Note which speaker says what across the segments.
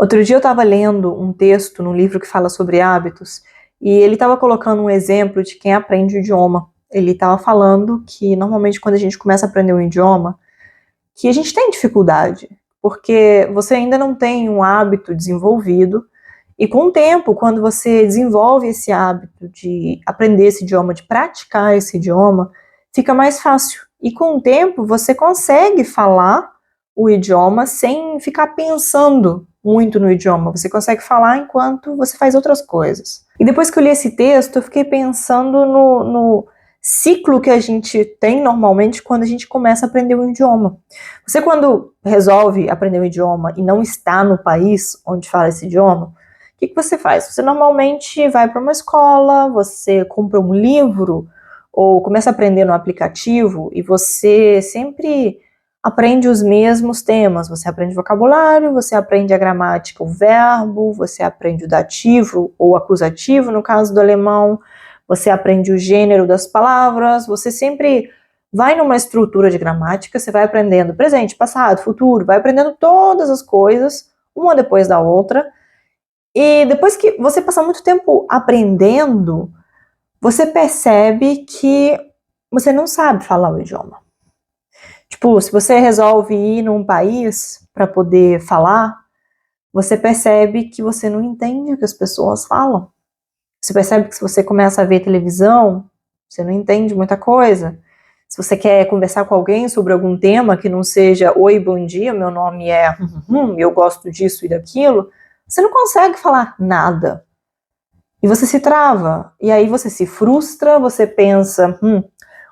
Speaker 1: Outro dia eu estava lendo um texto num livro que fala sobre hábitos e ele estava colocando um exemplo de quem aprende o idioma. Ele estava falando que normalmente quando a gente começa a aprender um idioma, que a gente tem dificuldade, porque você ainda não tem um hábito desenvolvido e com o tempo, quando você desenvolve esse hábito de aprender esse idioma, de praticar esse idioma, fica mais fácil. E com o tempo você consegue falar o idioma sem ficar pensando muito no idioma. Você consegue falar enquanto você faz outras coisas. E depois que eu li esse texto, eu fiquei pensando no ciclo que a gente tem normalmente quando a gente começa a aprender um idioma. Você, quando resolve aprender um idioma e não está no país onde fala esse idioma, o que você faz? Você normalmente vai para uma escola, você compra um livro ou começa a aprender no aplicativo e você sempre aprende os mesmos temas. Você aprende vocabulário, você aprende a gramática, o verbo, você aprende o dativo ou acusativo, no caso do alemão, você aprende o gênero das palavras, você sempre vai numa estrutura de gramática, você vai aprendendo presente, passado, futuro, vai aprendendo todas as coisas, uma depois da outra, e depois que você passa muito tempo aprendendo, você percebe que você não sabe falar o idioma. Tipo, se você resolve ir num país para poder falar, você percebe que você não entende o que as pessoas falam. Você percebe que se você começa a ver televisão, você não entende muita coisa. Se você quer conversar com alguém sobre algum tema que não seja oi, bom dia, meu nome é eu gosto disso e daquilo, você não consegue falar nada. E você se trava. E aí você se frustra, você pensa,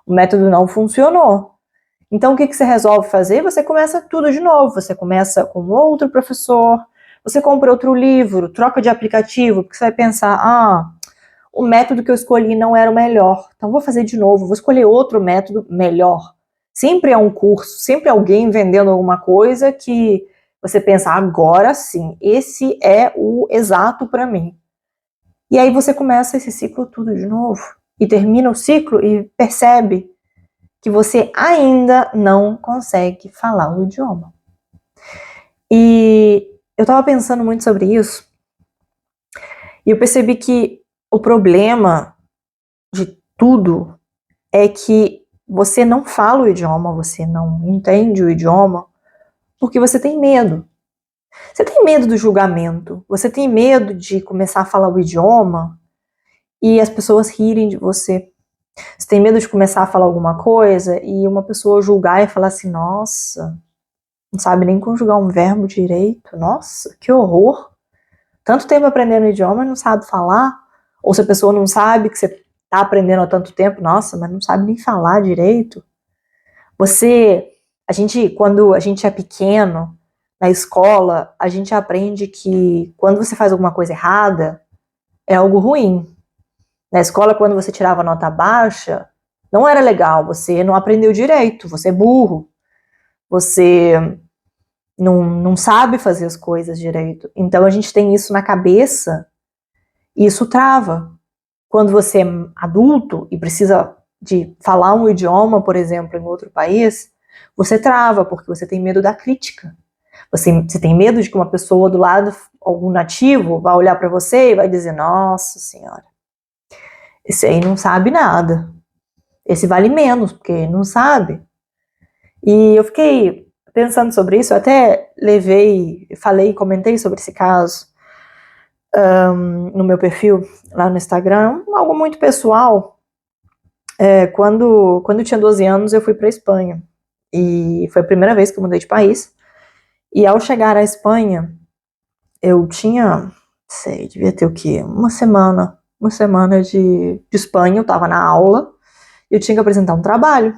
Speaker 1: o método não funcionou. Então o que você resolve fazer? Você começa tudo de novo. Você começa com outro professor, você compra outro livro, troca de aplicativo, porque você vai pensar, o método que eu escolhi não era o melhor, então vou fazer de novo, vou escolher outro método melhor. Sempre é um curso, sempre é alguém vendendo alguma coisa que você pensa, agora sim, esse é o exato para mim. E aí você começa esse ciclo tudo de novo, e termina o ciclo e percebe que você ainda não consegue falar o idioma. E eu estava pensando muito sobre isso, e eu percebi que o problema de tudo é que você não fala o idioma, você não entende o idioma, porque você tem medo. Você tem medo do julgamento, você tem medo de começar a falar o idioma e as pessoas rirem de você. Você tem medo de começar a falar alguma coisa e uma pessoa julgar e falar assim, nossa, não sabe nem conjugar um verbo direito, nossa, que horror. Tanto tempo aprendendo o idioma e não sabe falar. Ou se a pessoa não sabe que você está aprendendo há tanto tempo, nossa, mas não sabe nem falar direito. Quando a gente é pequeno, na escola, a gente aprende que quando você faz alguma coisa errada, é algo ruim. Na escola, quando você tirava nota baixa, não era legal, você não aprendeu direito, você é burro, você não sabe fazer as coisas direito. Então a gente tem isso na cabeça e isso trava. Quando você é adulto e precisa de falar um idioma, por exemplo, em outro país, você trava, porque você tem medo da crítica. Você tem medo de que uma pessoa do lado, algum nativo, vai olhar para você e vai dizer, nossa senhora, esse aí não sabe nada. Esse vale menos, porque não sabe. E eu fiquei pensando sobre isso, eu até comentei sobre esse caso no meu perfil, lá no Instagram, algo muito pessoal. Quando eu tinha 12 anos, eu fui para a Espanha. E foi a primeira vez que eu mudei de país. E ao chegar à Espanha, eu tinha, devia ter o quê? Uma semana de Espanha, eu estava na aula, e eu tinha que apresentar um trabalho.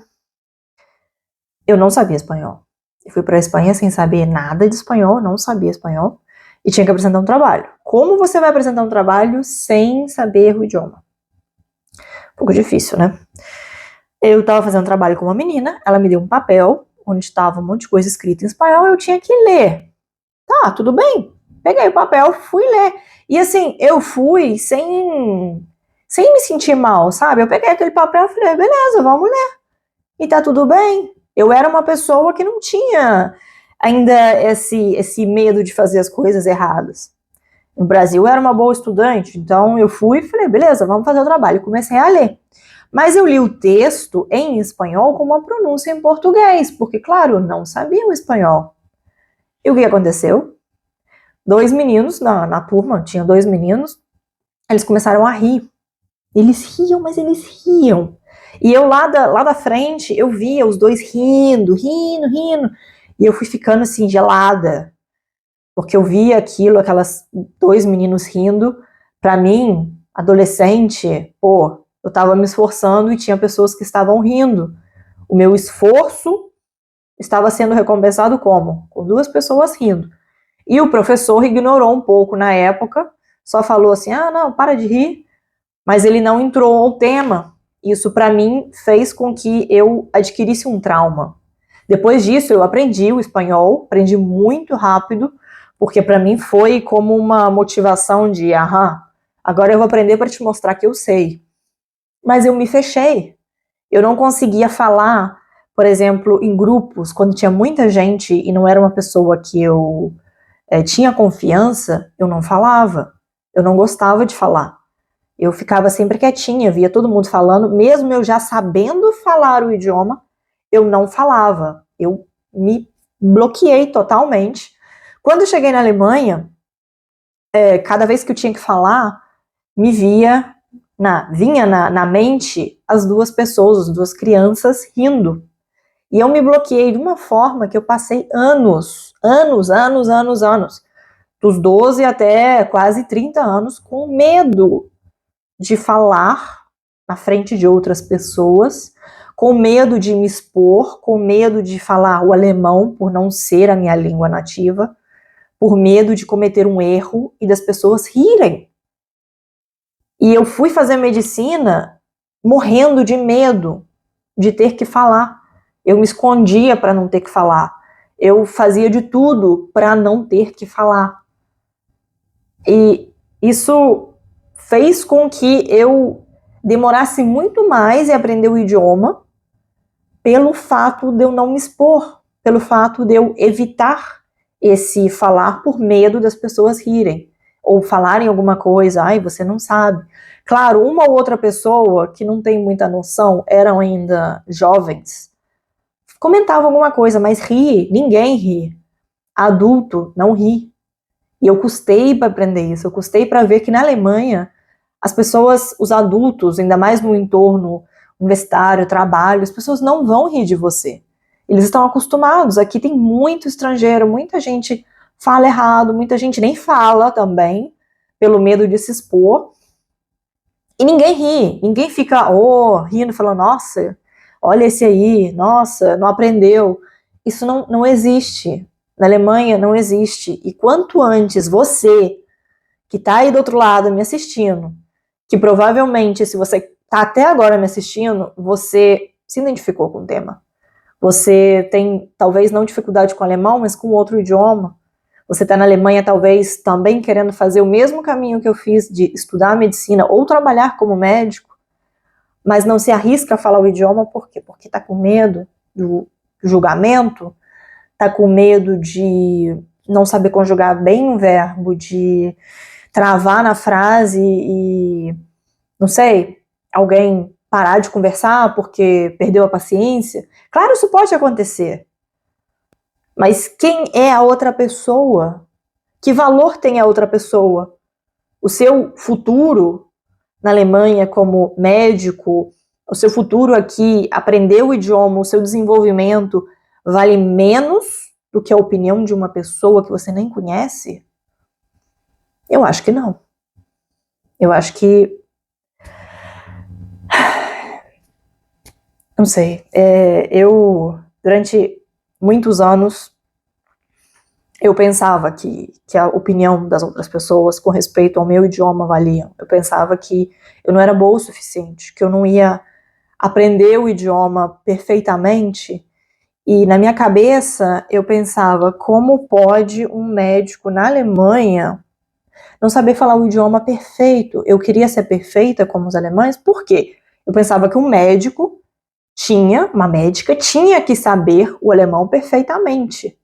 Speaker 1: Eu não sabia espanhol. Eu fui para a Espanha sem saber nada de espanhol, não sabia espanhol, e tinha que apresentar um trabalho. Como você vai apresentar um trabalho sem saber o idioma? Um pouco difícil, né? Eu estava fazendo um trabalho com uma menina, ela me deu um papel, onde estava um monte de coisa escrita em espanhol, eu tinha que ler. Tá, tudo bem. Peguei o papel, fui ler. E assim, eu fui sem me sentir mal, sabe? Eu peguei aquele papel e falei, beleza, vamos ler. E tá tudo bem. Eu era uma pessoa que não tinha ainda esse medo de fazer as coisas erradas. No Brasil eu era uma boa estudante, então eu fui e falei, beleza, vamos fazer o trabalho. Comecei a ler. Mas eu li o texto em espanhol com uma pronúncia em português, porque, claro, eu não sabia o espanhol. E o que aconteceu? 2 meninos na turma, tinha 2 meninos, eles começaram a rir. Eles riam, mas eles riam. E eu lá da frente, eu via os dois rindo. E eu fui ficando assim, gelada. Porque eu via aquilo, aquelas 2 meninos rindo. Pra mim, adolescente, pô, eu tava me esforçando e tinha pessoas que estavam rindo. O meu esforço estava sendo recompensado como? Com 2 pessoas rindo. E o professor ignorou um pouco na época, só falou assim, não, para de rir, mas ele não entrou ao tema. Isso para mim fez com que eu adquirisse um trauma. Depois disso eu aprendi o espanhol, aprendi muito rápido, porque para mim foi como uma motivação de, agora eu vou aprender para te mostrar que eu sei. Mas eu me fechei. Eu não conseguia falar, por exemplo, em grupos, quando tinha muita gente e não era uma pessoa que eu tinha confiança, eu não falava. Eu não gostava de falar. Eu ficava sempre quietinha, via todo mundo falando, mesmo eu já sabendo falar o idioma, eu não falava. Eu me bloqueei totalmente. Quando eu cheguei na Alemanha, cada vez que eu tinha que falar, vinha na mente as 2 pessoas, as 2 crianças rindo. E eu me bloqueei de uma forma que eu passei anos, dos 12 até quase 30 anos, com medo de falar na frente de outras pessoas, com medo de me expor, com medo de falar o alemão por não ser a minha língua nativa, por medo de cometer um erro e das pessoas rirem. E eu fui fazer medicina morrendo de medo de ter que falar. Eu me escondia para não ter que falar. Eu fazia de tudo para não ter que falar. E isso fez com que eu demorasse muito mais em aprender o idioma pelo fato de eu não me expor, pelo fato de eu evitar esse falar por medo das pessoas rirem ou falarem alguma coisa, você não sabe. Claro, uma ou outra pessoa que não tem muita noção, eram ainda jovens, comentava alguma coisa, mas ninguém ri. Adulto não ri. E eu custei para aprender isso, eu custei para ver que na Alemanha as pessoas, os adultos, ainda mais no entorno universitário, trabalho, as pessoas não vão rir de você. Eles estão acostumados. Aqui tem muito estrangeiro, muita gente fala errado, muita gente nem fala também, pelo medo de se expor. E ninguém ri, ninguém fica rindo, falando, nossa, olha esse aí, nossa, não aprendeu. Isso não existe. Na Alemanha não existe. E quanto antes você, que está aí do outro lado me assistindo, que provavelmente, se você está até agora me assistindo, você se identificou com o tema. Você tem, talvez, não dificuldade com o alemão, mas com outro idioma. Você está na Alemanha, talvez, também querendo fazer o mesmo caminho que eu fiz de estudar medicina ou trabalhar como médico, mas não se arrisca a falar o idioma, por quê? Porque está com medo do julgamento, está com medo de não saber conjugar bem um verbo, de travar na frase e, não sei, alguém parar de conversar porque perdeu a paciência. Claro, isso pode acontecer. Mas quem é a outra pessoa? Que valor tem a outra pessoa? O seu futuro na Alemanha como médico, o seu futuro aqui, aprender o idioma, o seu desenvolvimento, vale menos do que a opinião de uma pessoa que você nem conhece? Eu acho que não. Eu acho que... Não sei. Eu, durante muitos anos, eu pensava que a opinião das outras pessoas com respeito ao meu idioma valia. Eu pensava que eu não era boa o suficiente, que eu não ia aprender o idioma perfeitamente. E na minha cabeça, eu pensava, como pode um médico na Alemanha não saber falar o idioma perfeito? Eu queria ser perfeita como os alemães, por quê? Eu pensava que um médico uma médica tinha que saber o alemão perfeitamente.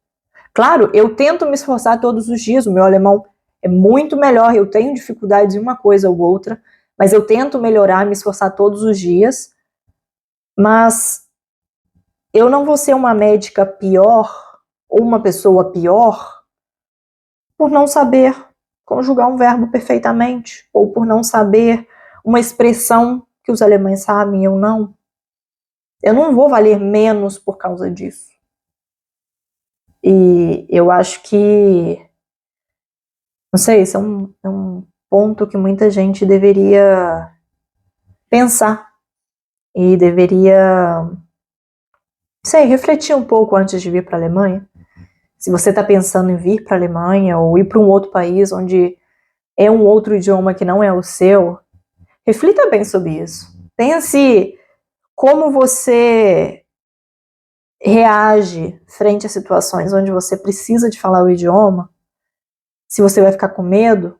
Speaker 1: Claro, eu tento me esforçar todos os dias, o meu alemão é muito melhor, eu tenho dificuldades em uma coisa ou outra, mas eu tento melhorar, me esforçar todos os dias, mas eu não vou ser uma médica pior ou uma pessoa pior por não saber conjugar um verbo perfeitamente, ou por não saber uma expressão que os alemães sabem e eu não. Eu não vou valer menos por causa disso. E eu acho que, não sei, isso é um ponto que muita gente deveria pensar e deveria, não sei, refletir um pouco antes de vir para a Alemanha. Se você está pensando em vir para a Alemanha ou ir para um outro país onde é um outro idioma que não é o seu, reflita bem sobre isso. Pense como você reage frente a situações onde você precisa de falar o idioma, se você vai ficar com medo,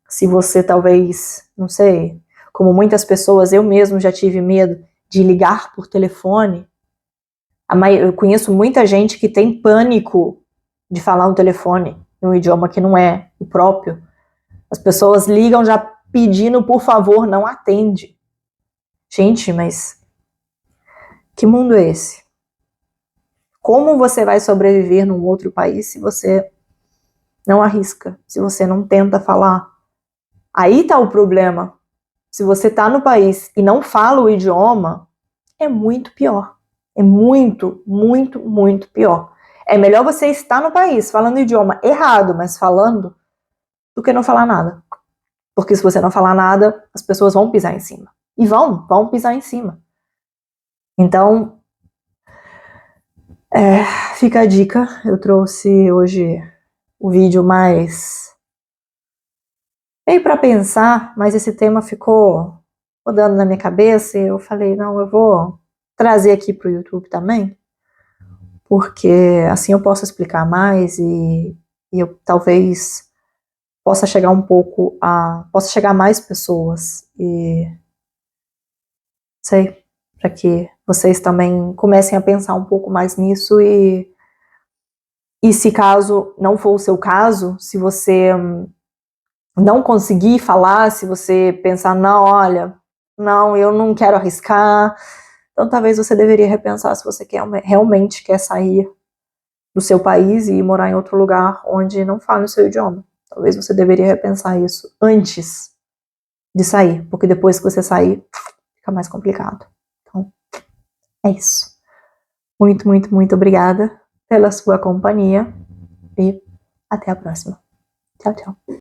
Speaker 1: se você talvez, não sei, como muitas pessoas, eu mesmo já tive medo de ligar por telefone. Eu conheço muita gente que tem pânico de falar no telefone em um idioma que não é o próprio. As pessoas ligam já pedindo, por favor, não atende. Gente, mas que mundo é esse? Como você vai sobreviver num outro país se você não arrisca, se você não tenta falar? Aí tá o problema. Se você tá no país e não fala o idioma, é muito pior. É muito, muito, muito pior. É melhor você estar no país falando o idioma errado, mas falando, do que não falar nada. Porque se você não falar nada, as pessoas vão pisar em cima. E vão pisar em cima. Então, fica a dica. Eu trouxe hoje o vídeo mais meio para pensar, mas esse tema ficou rodando na minha cabeça e eu falei, não, eu vou trazer aqui para o YouTube também, porque assim eu posso explicar mais e eu talvez possa chegar possa chegar a mais pessoas e sei, para que vocês também comecem a pensar um pouco mais nisso e se caso não for o seu caso, se você não conseguir falar, se você pensar, não, olha, não, eu não quero arriscar, então talvez você deveria repensar se você realmente quer sair do seu país e ir morar em outro lugar onde não fale o seu idioma. Talvez você deveria repensar isso antes de sair, porque depois que você sair, fica mais complicado. Então, é isso. Muito, muito, muito obrigada pela sua companhia e até a próxima. Tchau, tchau.